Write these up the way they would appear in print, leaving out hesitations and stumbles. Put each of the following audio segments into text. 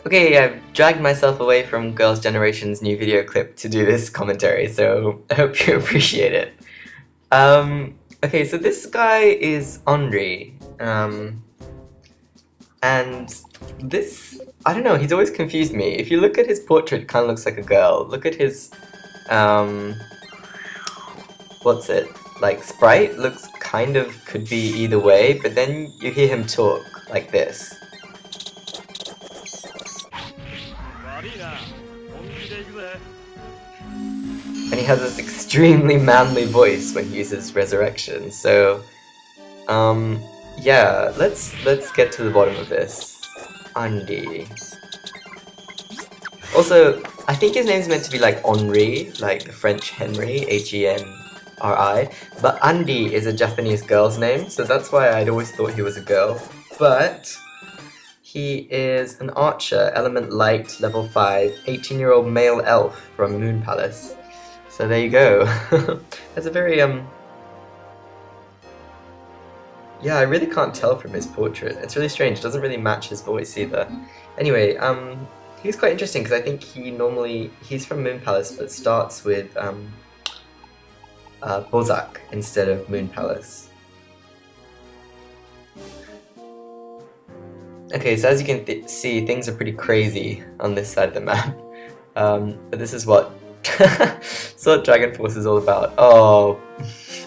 Okay, I've dragged myself away from Girls' Generation's new video clip to do this commentary, so I hope you appreciate it. Okay, so this guy is Henri, and I don't know, he's always confused me. If you look at his portrait, it kind of looks like a girl. Look at his, um, what's it? Like, sprite looks kind of could be either way, but then you hear him talk like this. And he has this extremely manly voice when he uses resurrection, so yeah, let's get to the bottom of this. Andy. Also, I think his name's meant to be like Henri, like the French Henry, Henri, but Andy is a Japanese girl's name, so that's why I'd always thought he was a girl. But he is an archer, element light, level 5, 18-year-old male elf from Moon Palace. So there you go. That's a very, yeah, I really can't tell from his portrait. It's really strange, it doesn't really match his voice either. Anyway, he's quite interesting because I think he's from Moon Palace but starts with, Bozak instead of Moon Palace. Okay, so as you can see, things are pretty crazy on this side of the map. But this is what Dragon Force is all about. Oh,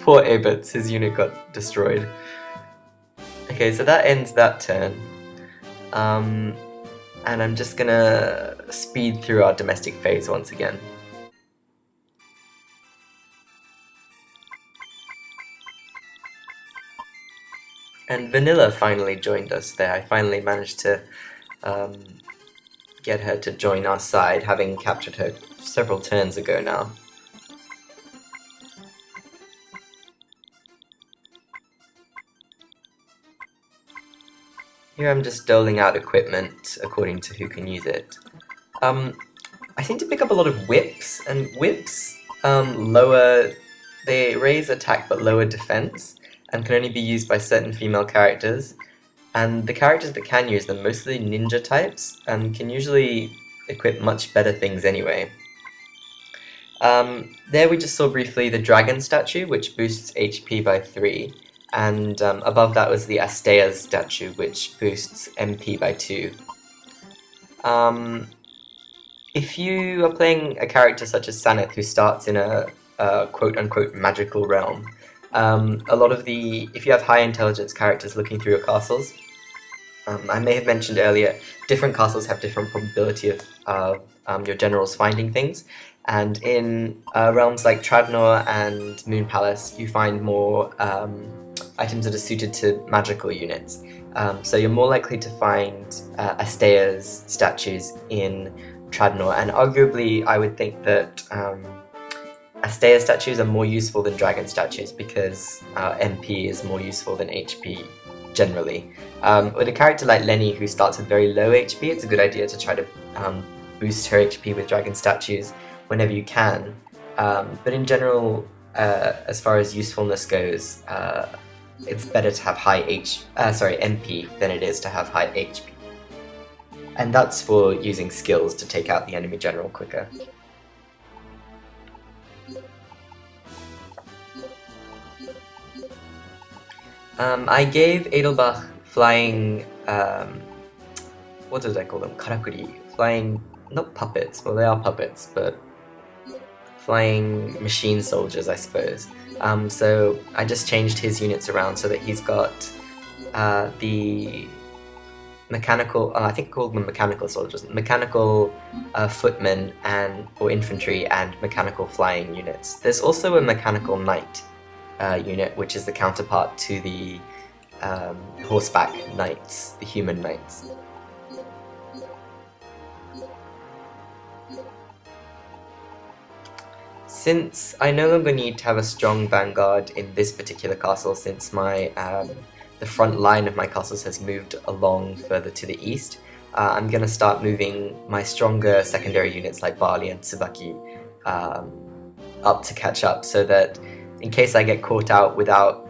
poor Abitz, his unit got destroyed. Okay, so that ends that turn. And I'm just gonna speed through our domestic phase once again. And Vanilla finally joined us there. I finally managed to get her to join our side, having captured her several turns ago now. Here I'm just doling out equipment according to who can use it. I seem to pick up a lot of whips, and whips they raise attack but lower defense, and can only be used by certain female characters. And the characters that can use them, mostly ninja types, can usually equip much better things anyway. There we just saw briefly the dragon statue, which boosts HP by 3, and above that was the Astea's statue, which boosts MP by 2. If you are playing a character such as Sanith, who starts in a quote-unquote magical realm, if you have high intelligence characters looking through your castles, I may have mentioned earlier, different castles have different probability of your generals finding things, and in realms like Tradnor and Moon Palace, you find more items that are suited to magical units. So you're more likely to find Astea's statues in Tradnor, and arguably I would think that Astea statues are more useful than dragon statues because MP is more useful than HP generally. With a character like Lenny who starts with very low HP, it's a good idea to try to boost her HP with dragon statues whenever you can. But in general, as far as usefulness goes, it's better to have high MP than it is to have high HP. And that's for using skills to take out the enemy general quicker. I gave Edelbach flying, what did I call them? Karakuri. Flying, not puppets, well they are puppets, but flying machine soldiers, I suppose. So I just changed his units around so that he's got the mechanical, I think I called them mechanical soldiers, mechanical footmen or infantry and mechanical flying units. There's also a mechanical knight unit, which is the counterpart to the horseback knights, the human knights. Since I no longer need to have a strong vanguard in this particular castle, since the front line of my castles has moved along further to the east, I'm going to start moving my stronger secondary units like Barley and Tsubaki up to catch up, so that in case I get caught out without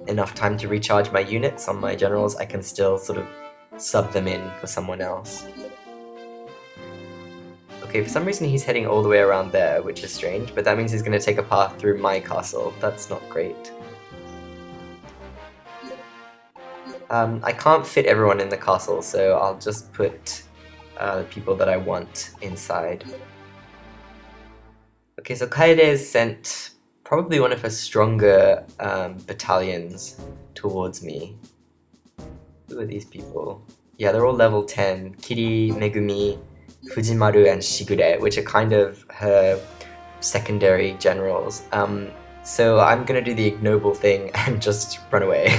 enough time to recharge my units on my generals, I can still sort of sub them in for someone else. Okay, for some reason he's heading all the way around there, which is strange, but that means he's going to take a path through my castle. That's not great. I can't fit everyone in the castle, so I'll just put the people that I want inside. Okay, so Kaede sent probably one of her stronger battalions towards me. Who are these people? Yeah, they're all level 10. Kiri, Megumi, Fujimaru, and Shigure, which are kind of her secondary generals. So I'm gonna do the ignoble thing and just run away.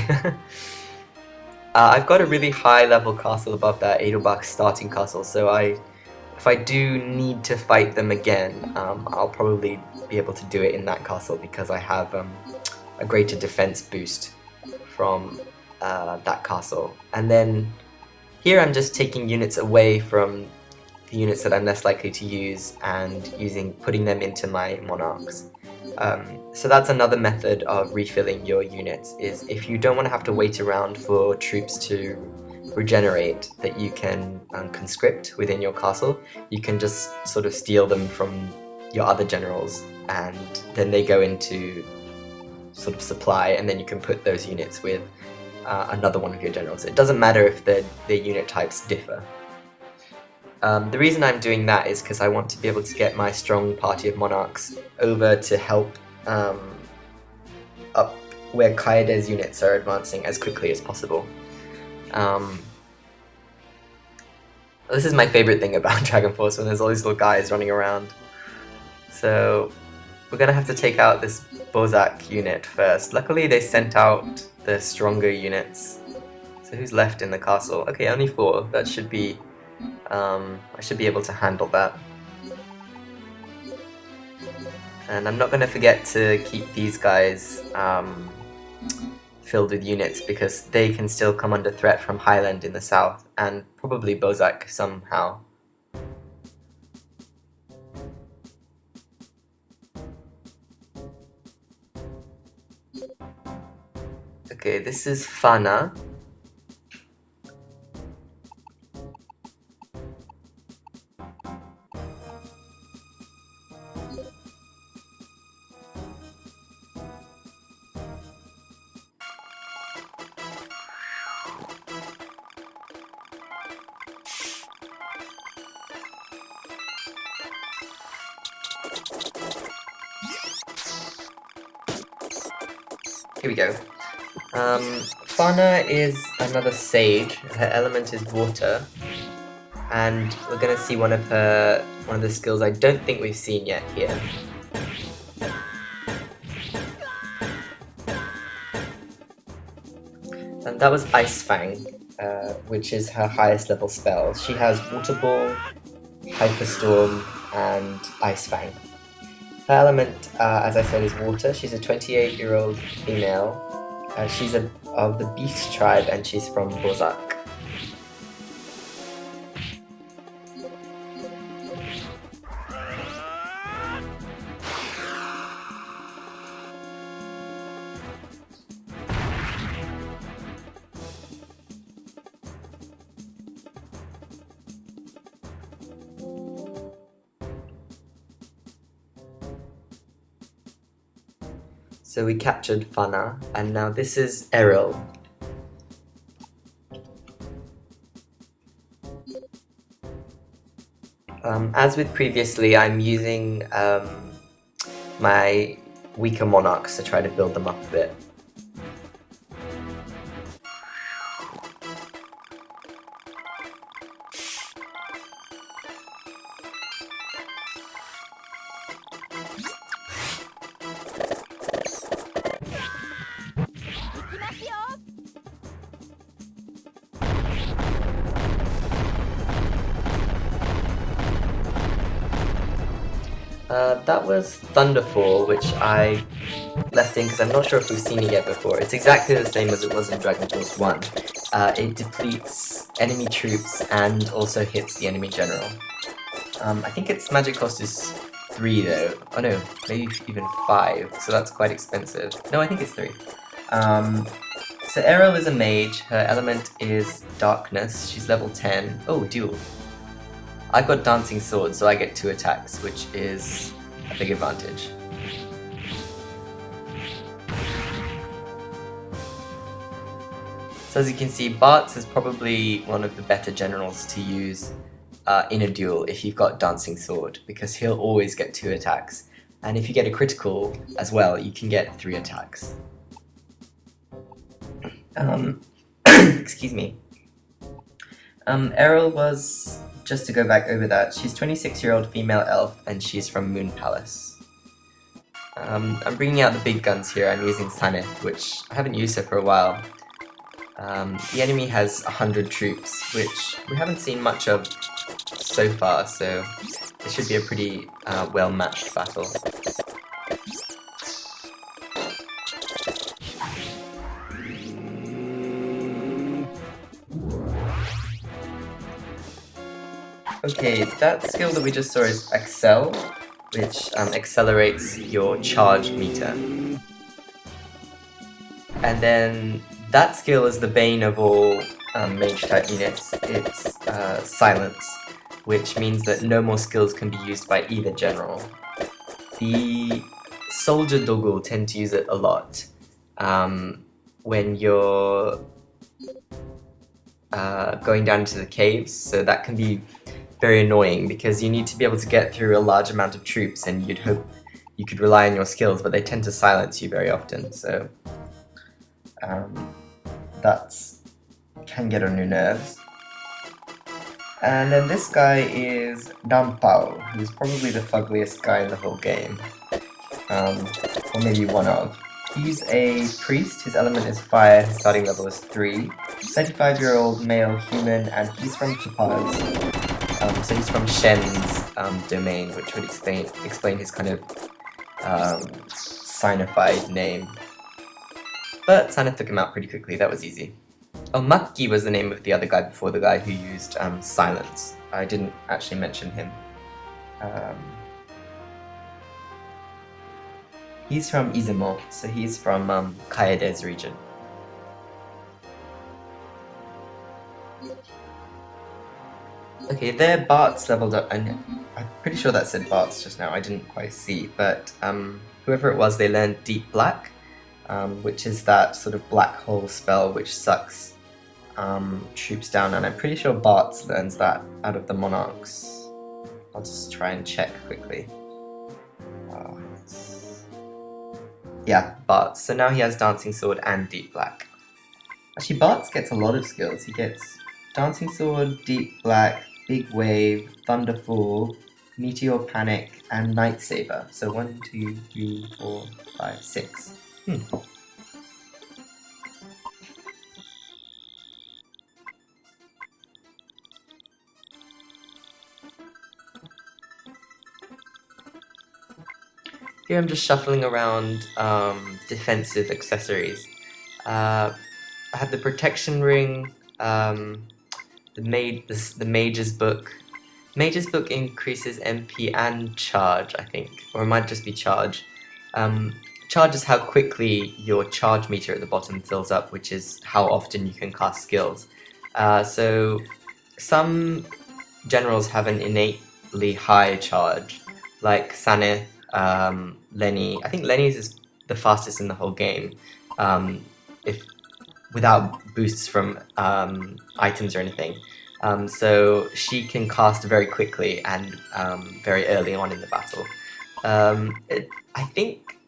I've got a really high level castle above that Edelbach starting castle, so if I do need to fight them again, I'll probably be able to do it in that castle because I have a greater defense boost from that castle. And then here I'm just taking units away from the units that I'm less likely to use and putting them into my monarchs. So that's another method of refilling your units, is if you don't want to have to wait around for troops to regenerate that you can conscript within your castle, you can just sort of steal them from your other generals and then they go into sort of supply, and then you can put those units with another one of your generals. It doesn't matter if their unit types differ. The reason I'm doing that is because I want to be able to get my strong party of monarchs over to help up where Kaede's units are advancing as quickly as possible. This is my favorite thing about Dragon Force, when there's all these little guys running around. So we're gonna have to take out this Bozak unit first. Luckily they sent out the stronger units. So who's left in the castle? Okay, only 4. That should be... I should be able to handle that. And I'm not going to forget to keep these guys filled with units, because they can still come under threat from Highland in the south, and probably Bozak somehow. Okay, this is Fana. Here we go. Fana is another sage. Her element is water, and we're gonna see one of the skills I don't think we've seen yet here. And that was Ice Fang, which is her highest level spell. She has Water Ball, Hyperstorm, and Ice Fang. Her element, as I said, is water. She's a 28-year-old female. She's of the Beast tribe, and she's from Bozak. So we captured Fana, and now this is Errol. As with previously, I'm using my weaker monarchs to try to build them up a bit. That was Thunderfall, which I left in because I'm not sure if we've seen it yet before. It's exactly the same as it was in Dragon Force 1. It depletes enemy troops and also hits the enemy general. I think its magic cost is 3 though. Oh no, maybe even 5, so that's quite expensive. No, I think it's 3. So Errol is a mage. Her element is darkness. She's level 10. Oh, duel. I got Dancing Sword, so I get 2 attacks, which is a big advantage. So as you can see, Bartz is probably one of the better generals to use in a duel if you've got Dancing Sword, because he'll always get 2 attacks. And if you get a critical as well, you can get 3 attacks. Excuse me. Errol was, just to go back over that, she's 26-year-old female elf and she's from Moon Palace. I'm bringing out the big guns here. I'm using Sanith, which I haven't used her for a while. The enemy has 100 troops, which we haven't seen much of so far, so it should be a pretty well-matched battle. Okay, that skill that we just saw is Excel, which accelerates your charge meter. And then that skill is the bane of all mage-type units. It's Silence, which means that no more skills can be used by either general. The Soldier Dogul tend to use it a lot when you're going down into the caves, so that can be very annoying because you need to be able to get through a large amount of troops and you'd hope you could rely on your skills, but they tend to silence you very often, so that can get on your nerves. And then this guy is Dampao, who's probably the fuggliest guy in the whole game, or maybe one of. He's a priest, his element is fire, his starting level is 3, 35-year-old male human, and he's from Topaz. So he's from Shen's domain, which would explain his kind of signified name. But Sanith took him out pretty quickly, that was easy. Oh, Makki was the name of the other guy before the guy who used Silence. I didn't actually mention him. He's from Izumo, so he's from Kaede's region. Okay, their Bart's leveled up, and I'm pretty sure that said Bart's just now, I didn't quite see, but whoever it was, they learned Deep Black, which is that sort of black hole spell which sucks troops down, and I'm pretty sure Bart's learns that out of the Monarchs. I'll just try and check quickly. Yeah, Bart's. So now he has Dancing Sword and Deep Black. Actually, Bart's gets a lot of skills. He gets Dancing Sword, Deep Black, Big Wave, Thunderfall, Meteor Panic, and Night Saber. So 1, 2, 3, 4, 5, 6. Here I'm just shuffling around defensive accessories. I have the Protection Ring, the Mage's Book. Mage's Book increases MP and charge, I think, or it might just be charge. Charge is how quickly your charge meter at the bottom fills up, which is how often you can cast skills. So some generals have an innately high charge, like Sanith, Lenny. I think Lenny's is the fastest in the whole game, without boosts from items or anything. So she can cast very quickly and very early on in the battle. I think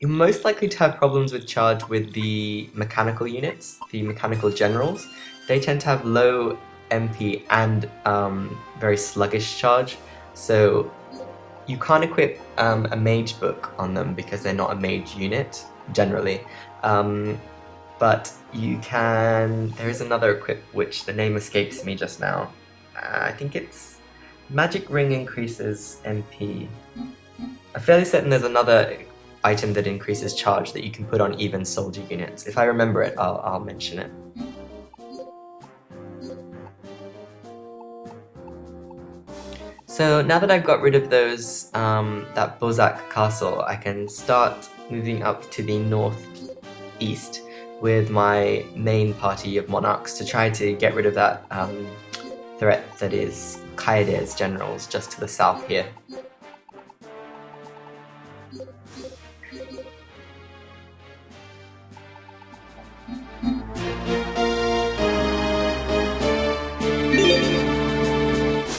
you're most likely to have problems with charge with the mechanical units, the mechanical generals. They tend to have low MP and very sluggish charge, so you can't equip a mage book on them because they're not a mage unit, generally. But you can... there is another equip which the name escapes me just now. I think it's... Magic Ring increases MP. I'm fairly certain there's another item that increases charge that you can put on even soldier units. If I remember it, I'll mention it. So now that I've got rid of those, that Bozak castle, I can start moving up to the northeast with my main party of monarchs to try to get rid of that threat that is Kaede's generals just to the south here.